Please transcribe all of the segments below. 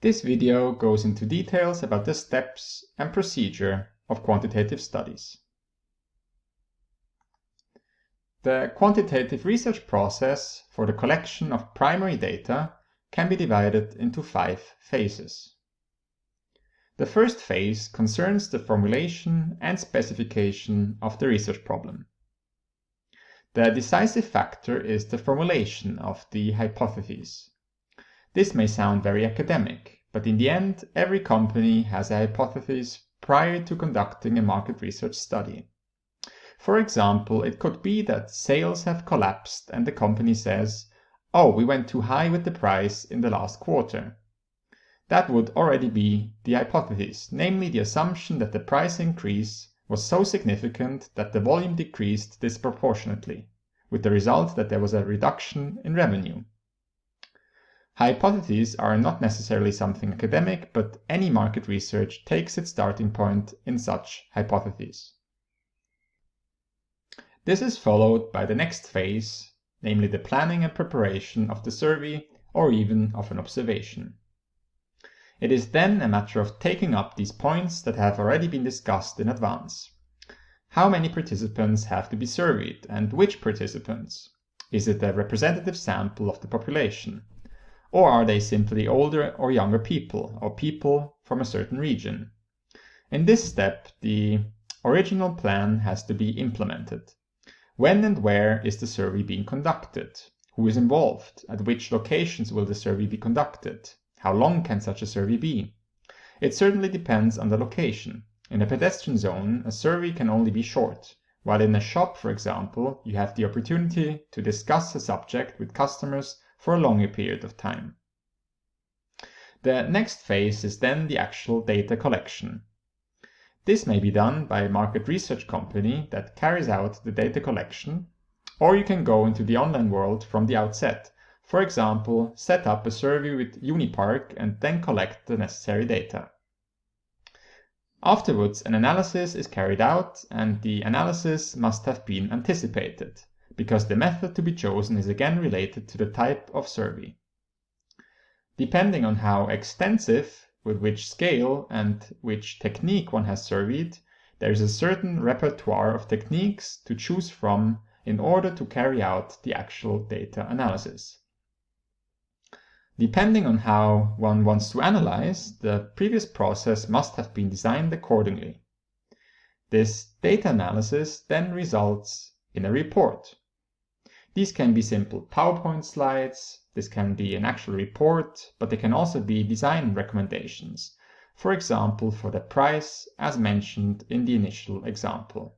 This video goes into details about the steps and procedure of quantitative studies. The quantitative research process for the collection of primary data can be divided into 5 phases. The first phase concerns the formulation and specification of the research problem. The decisive factor is the formulation of the hypotheses. This may sound very academic, but in the end, every company has a hypothesis prior to conducting a market research study. For example, it could be that sales have collapsed and the company says, "Oh, we went too high with the price in the last quarter." That would already be the hypothesis, namely the assumption that the price increase was so significant that the volume decreased disproportionately, with the result that there was a reduction in revenue. Hypotheses are not necessarily something academic, but any market research takes its starting point in such hypotheses. This is followed by the next phase, namely the planning and preparation of the survey or even of an observation. It is then a matter of taking up these points that have already been discussed in advance. How many participants have to be surveyed, and which participants? Is it a representative sample of the population? Or are they simply older or younger people, or people from a certain region? In this step, the original plan has to be implemented. When and where is the survey being conducted? Who is involved? At which locations will the survey be conducted? How long can such a survey be? It certainly depends on the location. In a pedestrian zone, a survey can only be short, while in a shop, for example, you have the opportunity to discuss a subject with customers for a longer period of time. The next phase is then the actual data collection. This may be done by a market research company that carries out the data collection, or you can go into the online world from the outset. For example, set up a survey with Unipark and then collect the necessary data. Afterwards, an analysis is carried out, and the analysis must have been anticipated, because the method to be chosen is again related to the type of survey. Depending on how extensive, with which scale, and which technique one has surveyed, there is a certain repertoire of techniques to choose from in order to carry out the actual data analysis. Depending on how one wants to analyze, the previous process must have been designed accordingly. This data analysis then results in a report. These can be simple PowerPoint slides, this can be an actual report, but they can also be design recommendations, for example for the price as mentioned in the initial example.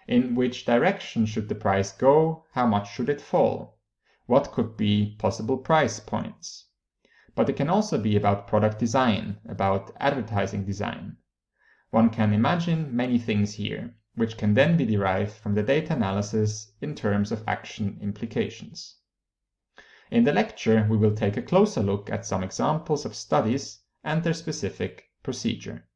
In which direction should the price go? How much should it fall? What could be possible price points? But it can also be about product design, about advertising design. One can imagine many things here, which can then be derived from the data analysis in terms of action implications. In the lecture, we will take a closer look at some examples of studies and their specific procedure.